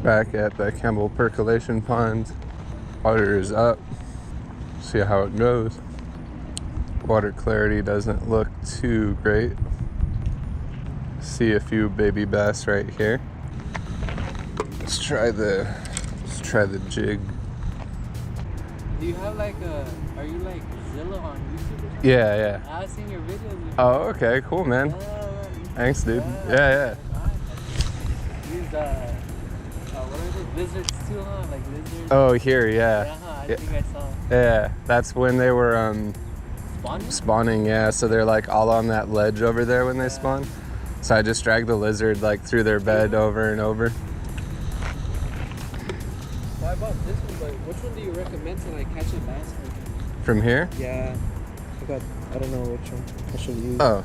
Back at the Campbell percolation pond. Water is up. See how it goes. Water clarity doesn't look too great. See a few baby bass right here. Let's try the jig. Do you have like are you like Zilla on YouTube? Yeah. I've seen your videos before. Oh, okay, cool, man. Thanks, dude. Yeah. Use what are those lizards too, huh? Like lizards. Oh, here, yeah. I think I saw. Yeah, that's when they were spawning. Yeah, so they're like all on that ledge over there when they spawn. So I just drag the lizard like through their bed over and over. Well, I bought this one, but which one do you recommend to like catch a bass from here? Yeah, I don't know which one I should use. Oh,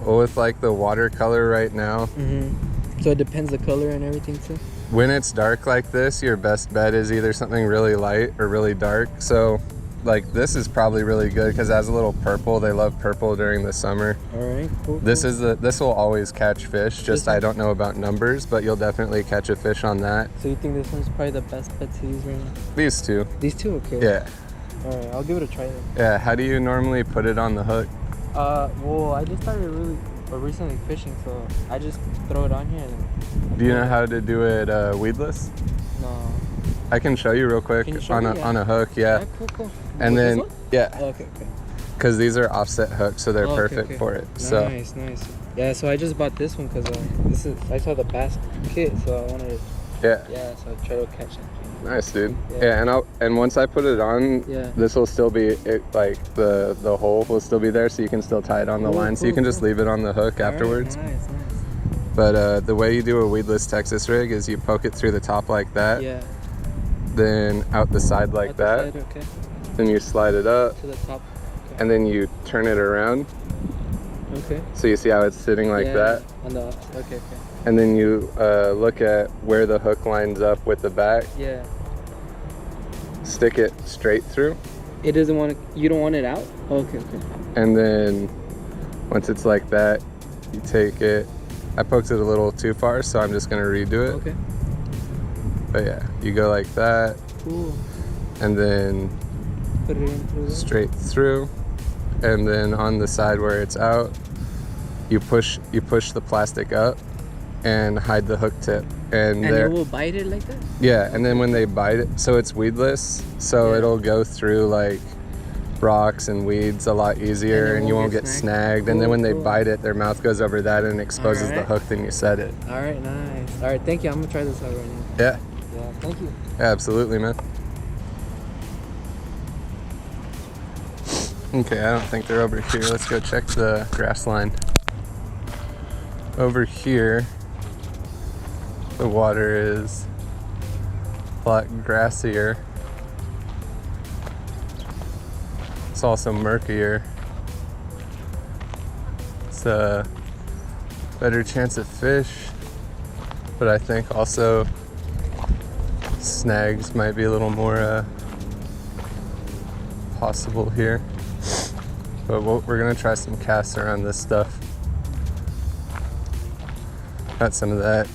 well, with like the watercolor right now. So it depends the color and everything too. When it's dark like this, your best bet is either something really light or really dark. So like this is probably really good because it has a little purple. They love purple during the summer. All right, cool. This will always catch fish. Just I don't know about numbers, but you'll definitely catch a fish on that. So you think this one's probably the best bet to use right now? These two. These two, okay. Yeah. All right, I'll give it a try then. Yeah. How do you normally put it on the hook? Well, I just started recently fishing, so I just throw it on here. Do you know how to do it weedless? No. I can show you real quick on a hook. Yeah. Cool. And then yeah. Okay. Because these are offset hooks, so they're perfect for it. Nice. Yeah, so I just bought this one because I saw the bass kit, so I wanted. Yeah, so I try to catch it. Nice, dude. Yeah, and once I put it on, this will still be like the hole will still be there, so you can still tie it on the line. So you can just leave it on the hook afterwards. Nice. But the way you do a weedless Texas rig is you poke it through the top like that. Yeah. Then out the side like that. Okay. Then you slide it up. To the top. Okay. And then you turn it around. Okay. So you see how it's sitting like that. On the okay. And then you look at where the hook lines up with the back. Yeah. Stick it straight through. It doesn't want to. You don't want it out. Okay. And then once it's like that, you take it. I poked it a little too far, so I'm just gonna redo it. Okay. But yeah, you go like that. Cool. And then put it in through straight through. And then on the side where it's out, you push the plastic up and hide the hook tip. And it will bite it like that? Yeah, and then when they bite it, so it's weedless, so it'll go through like rocks and weeds a lot easier, and you won't get snagged. Cool, and then when they bite it, their mouth goes over that and exposes the hook, then you set it. All right, nice. All right, thank you. I'm gonna try this out right now. Yeah, thank you. Yeah, absolutely, man. Okay, I don't think they're over here. Let's go check the grass line. Over here, the water is a lot grassier. It's also murkier. It's a better chance of fish, but I think also snags might be a little more possible here. But we're gonna try some casts around this stuff. Got some of that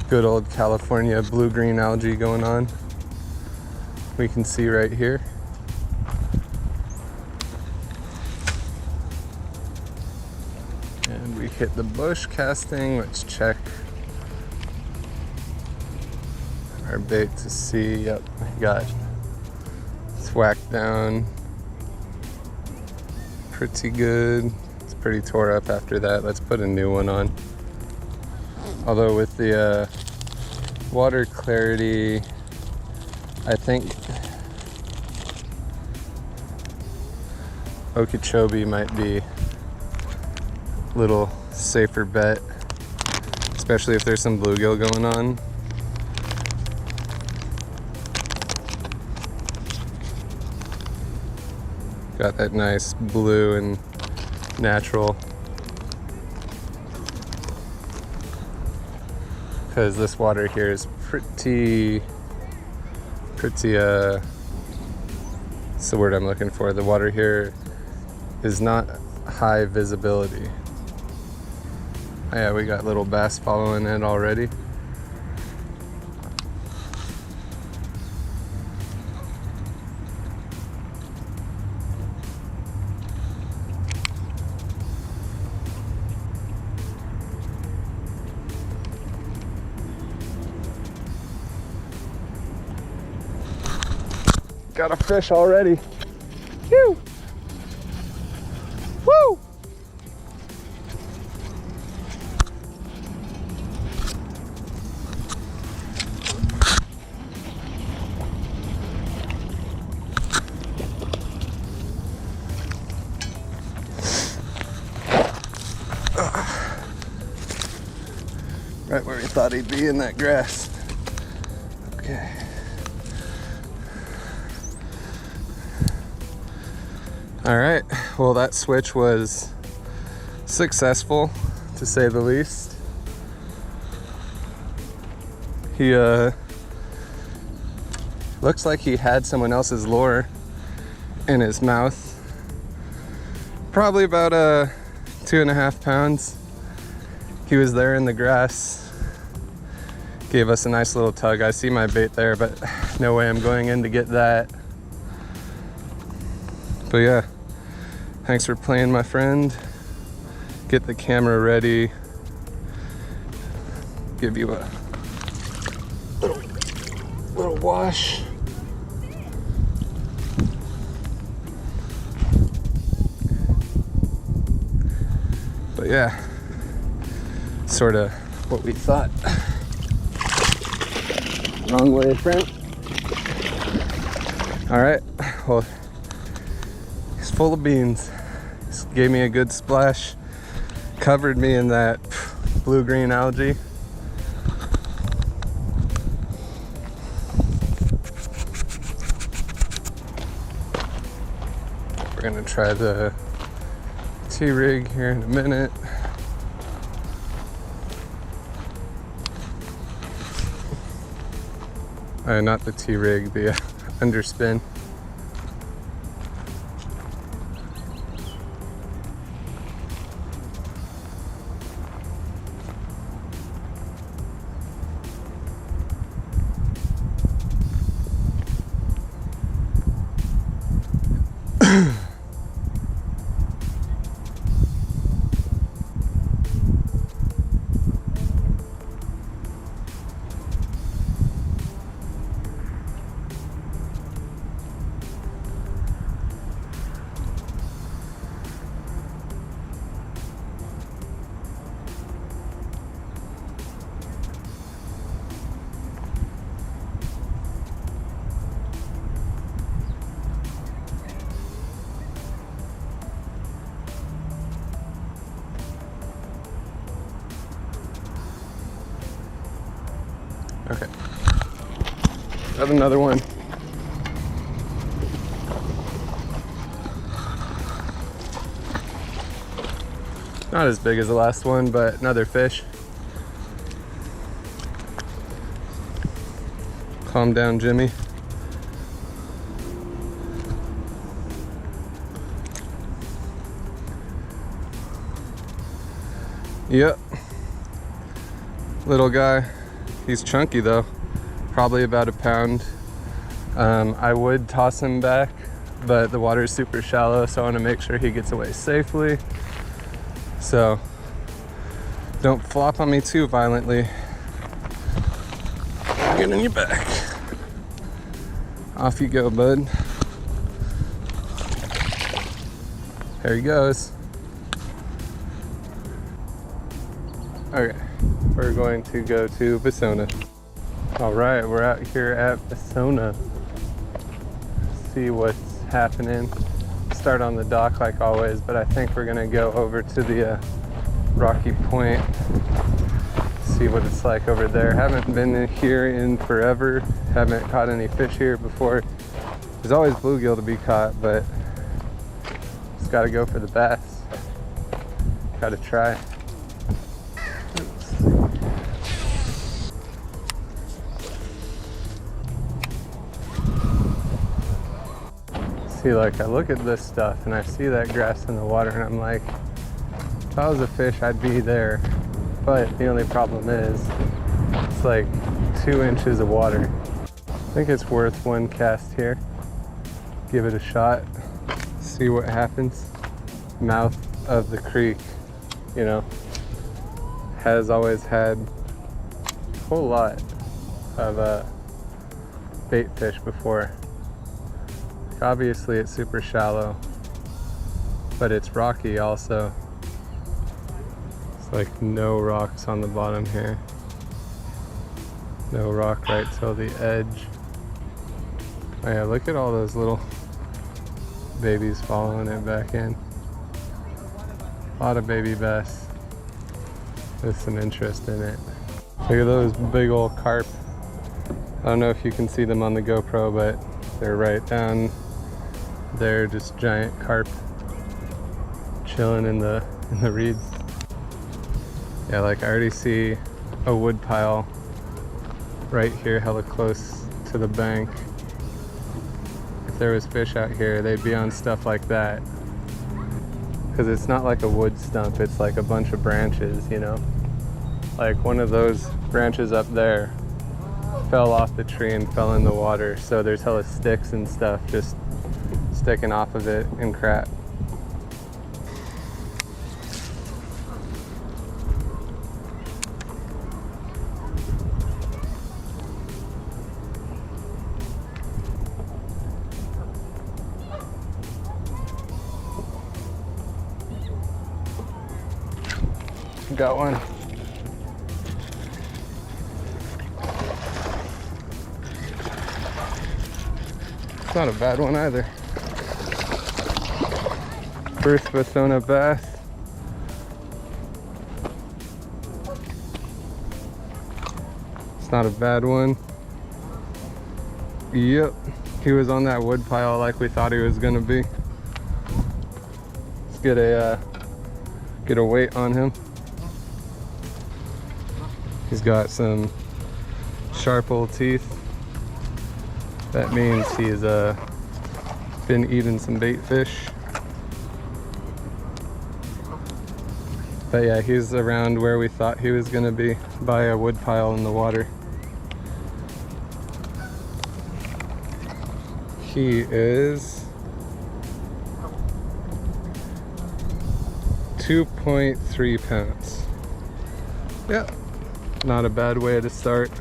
good old California blue-green algae going on. We can see right here. And we hit the bush casting. Let's check our bait to see. Yep, we got thwacked down pretty good. It's pretty tore up after that. Let's put a new one on. Although with the water clarity, I think Okeechobee might be a little safer bet, especially if there's some bluegill going on. Got that nice blue and natural. Because this water here is pretty, what's the word I'm looking for? The water here is not high visibility. Yeah, we got little bass following it already. Got a fish already. Woo! Woo! Right where we thought he'd be, in that grass. Okay. All right, well, that switch was successful, to say the least. He looks like he had someone else's lure in his mouth. Probably about 2.5 pounds. He was there in the grass, gave us a nice little tug. I see my bait there, but no way I'm going in to get that. But yeah, thanks for playing, my friend. Get the camera ready. Give you a little wash. But yeah, sort of what we thought. Wrong way, friend. All right, well, he's full of beans. He gave me a good splash, covered me in that blue-green algae. We're gonna try the T-rig here in a minute. Not the T-rig, the underspin. Okay, got another one. Not as big as the last one, but another fish. Calm down, Jimmy. Yep, little guy. He's chunky though, probably about 1 pound. I would toss him back, but the water is super shallow, so I want to make sure he gets away safely. So don't flop on me too violently. Get in your back. Off you go, bud. There he goes. Okay, we're going to go to Vasona. All right, we're out here at Vasona. See what's happening. Start on the dock like always, but I think we're gonna go over to the Rocky Point. See what it's like over there. Haven't been in here in forever. Haven't caught any fish here before. There's always bluegill to be caught, but just gotta go for the bass. Gotta try. See, like, I look at this stuff and I see that grass in the water and I'm like, if I was a fish, I'd be there. But the only problem is it's like 2 inches of water. I think it's worth one cast here. Give it a shot, see what happens. Mouth of the creek, you know, has always had a whole lot of bait fish before. Obviously it's super shallow, but it's rocky also. It's like no rocks on the bottom here. No rock right till the edge. Oh yeah, look at all those little babies following it back in. A lot of baby bass with some interest in it. Look at those big old carp. I don't know if you can see them on the GoPro, but they're right down there, just giant carp chilling in the reeds. Yeah, like I already see a wood pile right here, hella close to the bank. If there was fish out here, they'd be on stuff like that. Because it's not like a wood stump, it's like a bunch of branches, you know? Like one of those branches up there fell off the tree and fell in the water, so there's hella sticks and stuff just sticking off of it and crap. Got one. It's not a bad one either. First Vasona bass. It's not a bad one. Yep, he was on that wood pile like we thought he was gonna be. Let's get a weight on him. He's got some sharp old teeth. That means he's been eating some bait fish. But yeah, he's around where we thought he was gonna be, by a wood pile in the water. He is 2.3 pounds. Yep. Not a bad way to start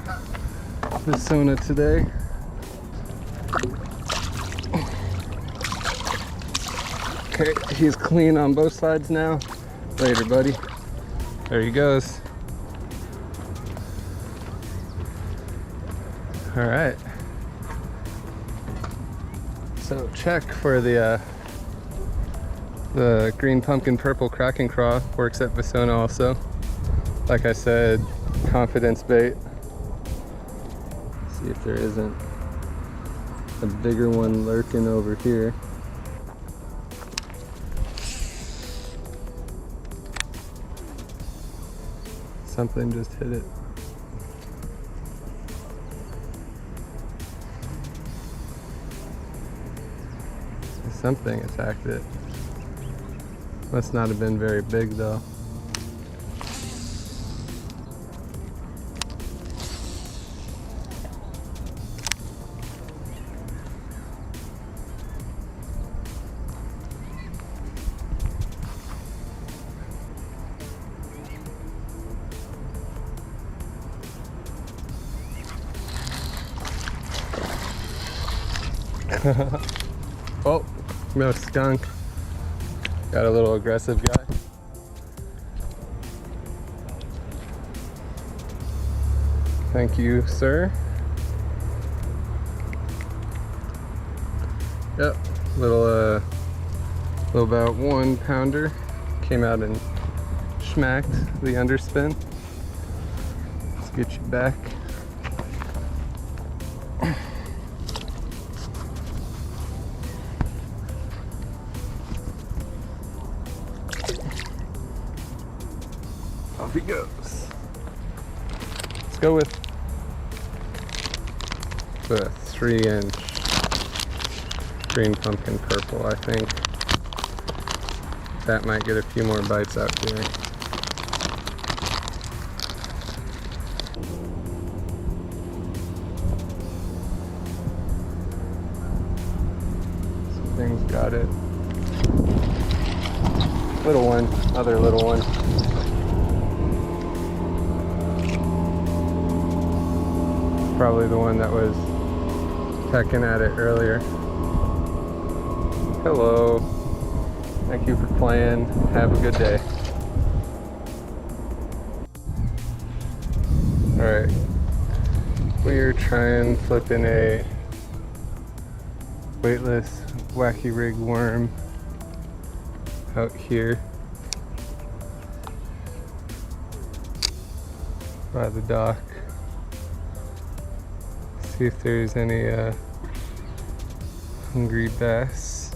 Vasona today. Okay, he's clean on both sides now. Later, buddy. There he goes. All right. So check for the green pumpkin purple cracking craw. Works at Vasona also. Like I said, confidence bait. See if there isn't a bigger one lurking over here. Something just hit it. Something attacked it. Must not have been very big though. Oh, no skunk. Got a little aggressive guy. Thank you, sir. Yep, little about 1 pounder. Came out and smacked the underspin. Let's get you back. Off he goes. Let's go with the 3-inch green pumpkin purple. I think that might get a few more bites out here. Almost got it. Little one, other little one. Probably the one that was pecking at it earlier. Hello. Thank you for playing. Have a good day. Alright. We're trying flipping a weightless wacky rig worm out here by the dock. See if there's any hungry bass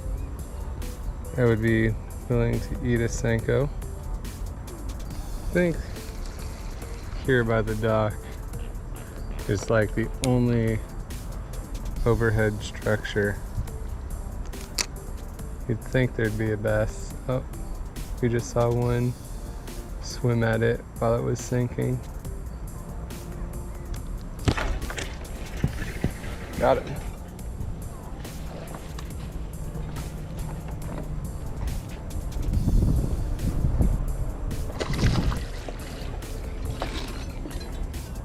that would be willing to eat a Senko. I think here by the dock is like the only overhead structure. You'd think there'd be a bass. Oh, we just saw one swim at it while it was sinking. Got it.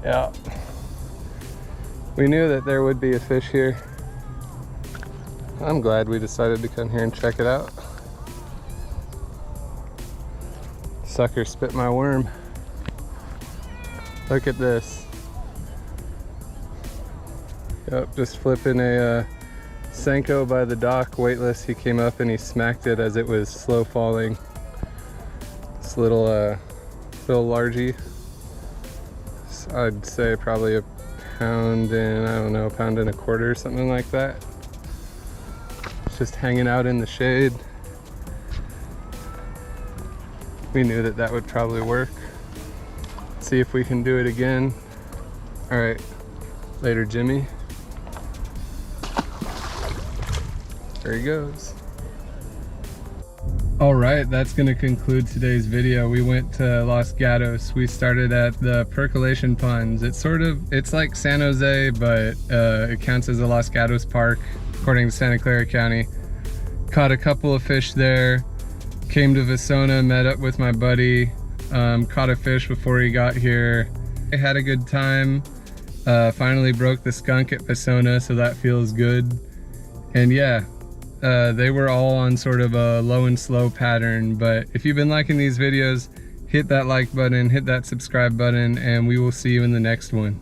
Yeah. We knew that there would be a fish here. I'm glad we decided to come here and check it out. Sucker spit my worm. Look at this. Yep, just flipping a Senko by the dock, weightless. He came up and he smacked it as it was slow falling. This little largie. I'd say probably a pound and, I don't know, pound and a quarter, something like that. It's just hanging out in the shade. We knew that that would probably work. See if we can do it again. All right, later, Jimmy. There he goes. All right, that's gonna conclude today's video. We went to Los Gatos. We started at the percolation ponds. It's like San Jose, but it counts as a Los Gatos park, according to Santa Clara County. Caught a couple of fish there. Came to Vasona, met up with my buddy. Caught a fish before he got here. I had a good time. Finally broke the skunk at Vasona, so that feels good. And yeah, they were all on sort of a low and slow pattern, but if you've been liking these videos, hit that like button, hit that subscribe button, and we will see you in the next one.